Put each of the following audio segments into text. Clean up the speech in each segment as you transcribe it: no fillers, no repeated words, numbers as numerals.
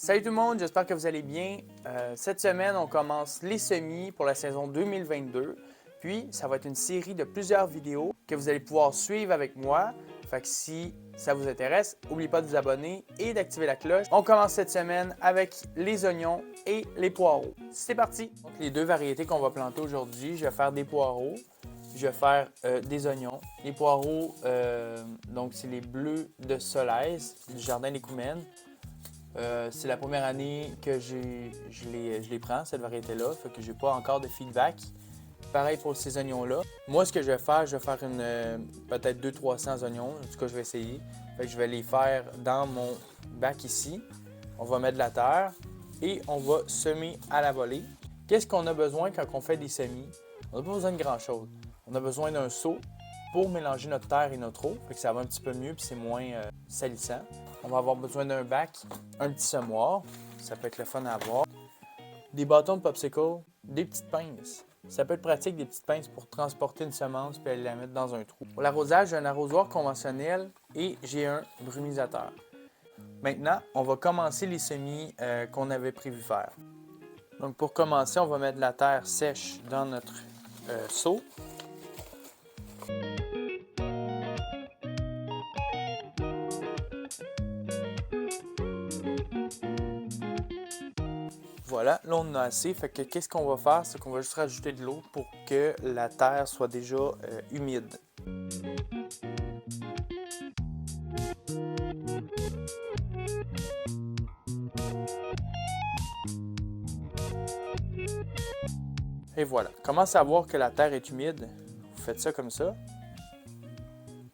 Salut tout le monde, j'espère que vous allez bien. Cette semaine, on commence les semis pour la saison 2022. Puis, ça va être une série de plusieurs vidéos que vous allez pouvoir suivre avec moi. Fait que si ça vous intéresse, n'oubliez pas de vous abonner et d'activer la cloche. On commence cette semaine avec les oignons et les poireaux. C'est parti! Donc, les deux variétés qu'on va planter aujourd'hui, je vais faire des poireaux. Je vais faire des oignons. Les poireaux, donc c'est les bleus de Solèze du jardin des Coumènes. C'est la première année que je les prends, cette variété-là, fait que j'ai pas encore de feedback. Pareil pour ces oignons-là. Moi, ce que je vais faire peut-être 200-300 oignons. En tout cas, je vais essayer. Fait que je vais les faire dans mon bac ici. On va mettre de la terre et on va semer à la volée. Qu'est-ce qu'on a besoin quand on fait des semis? On n'a pas besoin de grand-chose. On a besoin d'un seau pour mélanger notre terre et notre eau. Fait que ça va un petit peu mieux et c'est moins salissant. On va avoir besoin d'un bac, un petit semoir, ça peut être le fun à avoir, des bâtons de popsicle, des petites pinces. Ça peut être pratique, des petites pinces pour transporter une semence puis aller la mettre dans un trou. Pour l'arrosage, j'ai un arrosoir conventionnel et j'ai un brumisateur. Maintenant, on va commencer les semis qu'on avait prévu faire. Donc pour commencer, on va mettre de la terre sèche dans notre seau. Voilà, là on en a assez, fait que qu'est-ce qu'on va faire, c'est qu'on va juste rajouter de l'eau pour que la terre soit déjà humide. Et voilà, comment savoir que la terre est humide? Vous faites ça comme ça.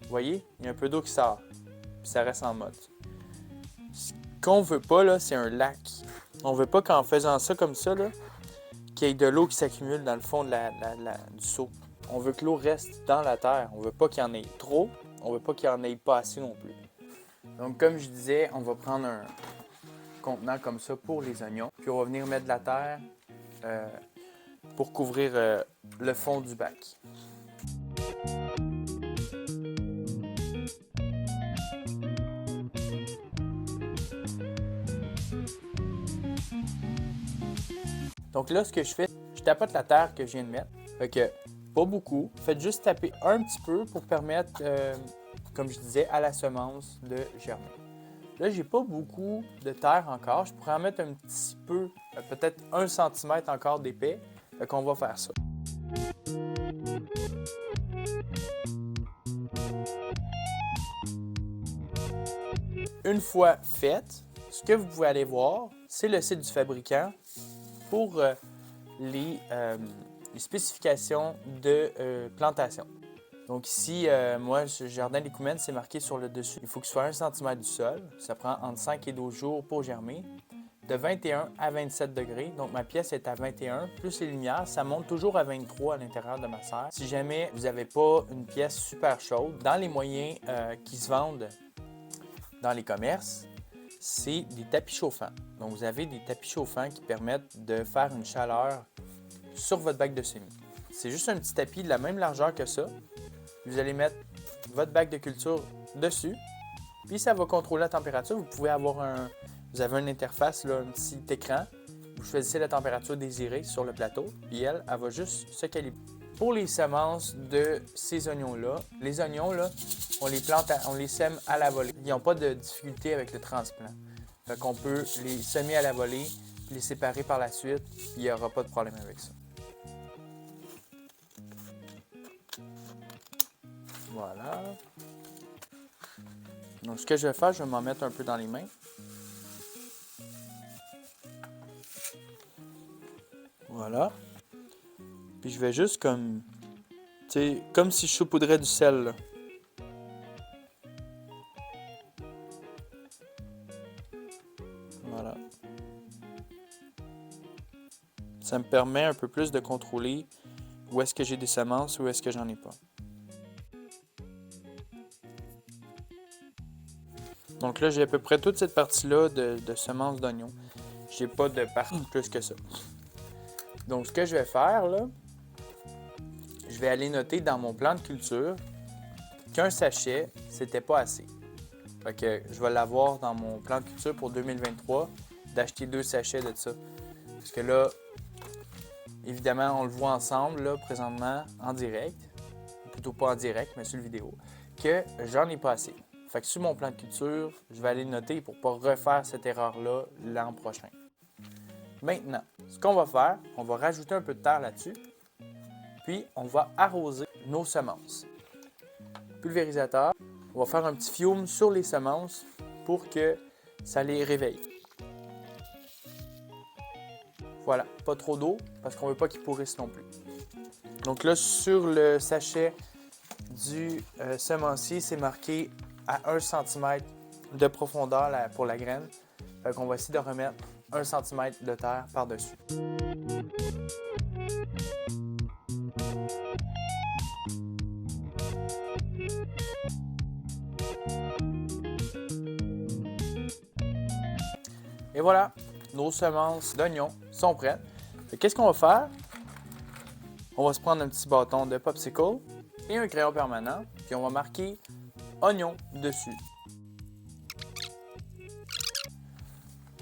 Vous voyez, il y a un peu d'eau qui sort, puis ça reste en mode. Ce qu'on veut pas, là, c'est un lac. On veut pas qu'en faisant ça comme ça, là, qu'il y ait de l'eau qui s'accumule dans le fond du seau. On veut que l'eau reste dans la terre. On veut pas qu'il y en ait trop. On veut pas qu'il y en ait pas assez non plus. Donc, comme je disais, on va prendre un contenant comme ça pour les oignons. Puis, on va venir mettre de la terre pour couvrir le fond du bac. Donc là, ce que je fais, je tapote la terre que je viens de mettre. Fait que pas beaucoup. Faites juste taper un petit peu pour permettre, comme je disais, à la semence de germer. Là, j'ai pas beaucoup de terre encore. Je pourrais en mettre un petit peu, peut-être 1 cm encore d'épais. Fait qu'on va faire ça. Une fois fait, ce que vous pouvez aller voir, c'est le site du fabricant pour les spécifications de plantation. Donc ici, moi, le jardin des Coumènes, c'est marqué sur le dessus. Il faut qu'il soit 1 cm du sol. Ça prend entre 5 et 12 jours pour germer. De 21 à 27 degrés. Donc ma pièce est à 21. Plus les lumières, ça monte toujours à 23 à l'intérieur de ma serre. Si jamais vous n'avez pas une pièce super chaude, dans les moyens qui se vendent dans les commerces, c'est des tapis chauffants. Donc, vous avez des tapis chauffants qui permettent de faire une chaleur sur votre bac de semis. C'est juste un petit tapis de la même largeur que ça. Vous allez mettre votre bac de culture dessus, puis ça va contrôler la température. Vous avez une interface, là, un petit écran. Vous choisissez la température désirée sur le plateau, puis elle va juste se calibrer. Pour les semences de ces oignons-là, les oignons, là, on les sème à la volée. Ils n'ont pas de difficulté avec le transplant. Fait qu'on peut les semer à la volée, les séparer par la suite, il n'y aura pas de problème avec ça. Voilà. Donc, ce que je vais faire, je vais m'en mettre un peu dans les mains. Voilà. Puis je vais juste comme si je saupoudrais du sel, là. Voilà. Ça me permet un peu plus de contrôler où est-ce que j'ai des semences, où est-ce que j'en ai pas. Donc là, j'ai à peu près toute cette partie-là de semences d'oignons. J'ai pas de partie plus que ça. Donc, ce que je vais faire, là, je vais aller noter dans mon plan de culture qu'un sachet, c'était pas assez. Fait que je vais l'avoir dans mon plan de culture pour 2023. d'acheter 2 sachets de ça. Parce que là, évidemment, on le voit ensemble, là, présentement, en direct. Plutôt pas en direct, mais sur le vidéo, que j'en ai pas assez. Fait que sur mon plan de culture, je vais aller le noter pour pas refaire cette erreur-là l'an prochain. Maintenant, ce qu'on va faire, on va rajouter un peu de terre là-dessus, puis on va arroser nos semences. Pulvérisateur, on va faire un petit fiume sur les semences pour que ça les réveille. Voilà, pas trop d'eau parce qu'on ne veut pas qu'ils pourrissent non plus. Donc là, sur le sachet du semencier, c'est marqué à 1 cm de profondeur pour la graine. Fait qu'on va essayer de remettre 1 cm de terre par-dessus. Et voilà, nos semences d'oignons sont prêtes. Qu'est-ce qu'on va faire? On va se prendre un petit bâton de popsicle et un crayon permanent, puis on va marquer oignon dessus.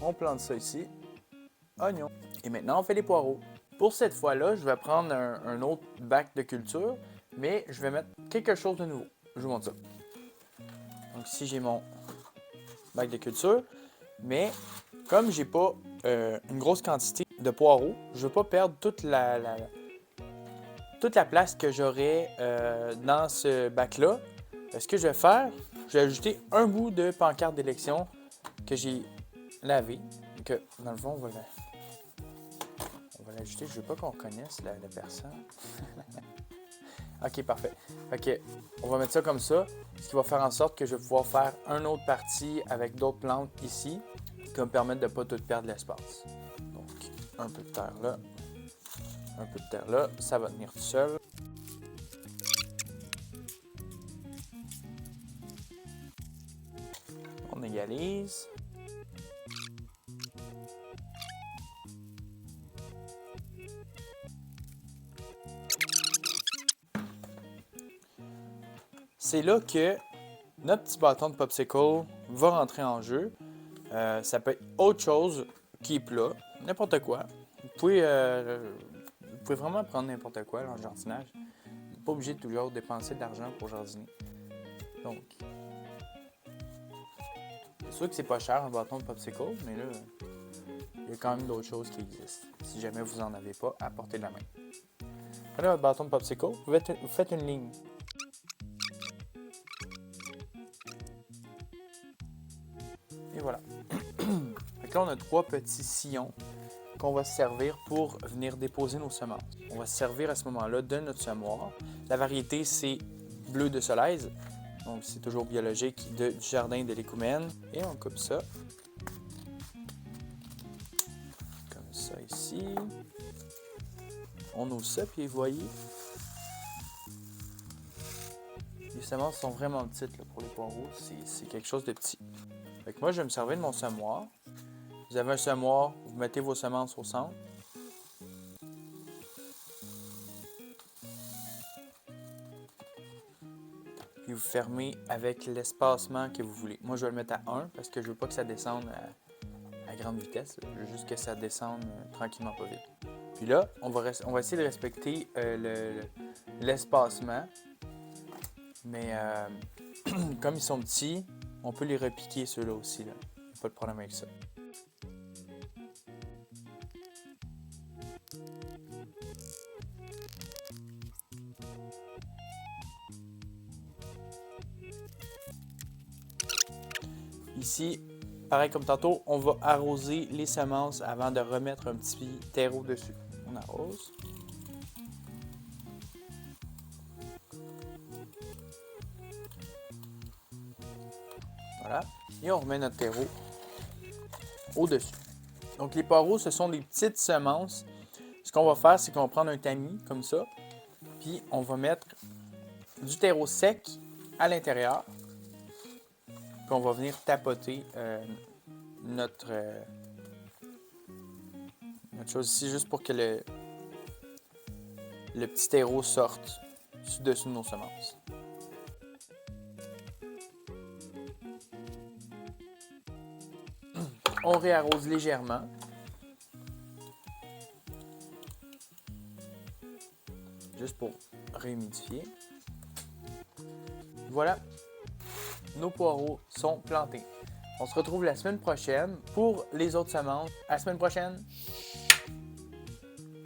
On plante ça ici, oignon. Et maintenant, on fait les poireaux. Pour cette fois-là, je vais prendre un autre bac de culture, mais je vais mettre quelque chose de nouveau. Je vous montre ça. Donc ici, j'ai mon bac de culture, mais comme j'ai pas une grosse quantité de poireaux, je ne veux pas perdre toute la place que j'aurai dans ce bac-là. Ce que je vais faire, je vais ajouter un bout de pancarte d'élection que j'ai lavé. Que, dans le fond, on va l'ajouter. Je ne veux pas qu'on connaisse la personne. OK, parfait. OK, on va mettre ça comme ça, ce qui va faire en sorte que je vais pouvoir faire une autre partie avec d'autres plantes ici, qui va me permettre de ne pas tout perdre l'espace. Donc, un peu de terre là, un peu de terre là, ça va tenir tout seul. On égalise. C'est là que notre petit bâton de popsicle va rentrer en jeu. Ça peut être autre chose qui est plat, n'importe quoi. Vous pouvez vraiment prendre n'importe quoi dans le jardinage. Vous n'êtes pas obligé de toujours dépenser de l'argent pour jardiner. Donc, c'est sûr que c'est pas cher un bâton de popsicle, mais là, il y a quand même d'autres choses qui existent. Si jamais vous n'en avez pas, à portée de la main. Prenez votre bâton de popsicle, vous faites une ligne. Et voilà. Donc là, on a 3 petits sillons qu'on va se servir pour venir déposer nos semences. On va se servir à ce moment-là de notre semoir. La variété, c'est bleu de Solèze. Donc, c'est toujours biologique du jardin de l'Écoumène. Et on coupe ça. Comme ça ici. On ouvre ça, puis vous voyez, les semences sont vraiment petites là, pour les poireaux. C'est quelque chose de petit. Fait que moi, je vais me servir de mon semoir. Vous avez un semoir, vous mettez vos semences au centre. Puis vous fermez avec l'espacement que vous voulez. Moi, je vais le mettre à 1 parce que je ne veux pas que ça descende à grande vitesse. Je veux juste que ça descende tranquillement, pas vite. Puis là, on va essayer de respecter l'espacement. Mais comme ils sont petits, on peut les repiquer ceux-là aussi. Là. Pas de problème avec ça. Ici, pareil comme tantôt, on va arroser les semences avant de remettre un petit terreau dessus. On arrose. Voilà. Et on remet notre terreau au-dessus. Donc les poireaux, ce sont des petites semences. Ce qu'on va faire, c'est qu'on va prendre un tamis comme ça, puis on va mettre du terreau sec à l'intérieur. Puis on va venir tapoter notre chose ici, juste pour que le petit terreau sorte dessus de nos semences. On réarrose légèrement. Juste pour réhumidifier. Voilà, nos poireaux sont plantés. On se retrouve la semaine prochaine pour les autres semences. À la semaine prochaine!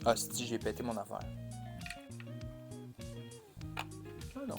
Ah, si j'ai pété mon affaire. Ah non.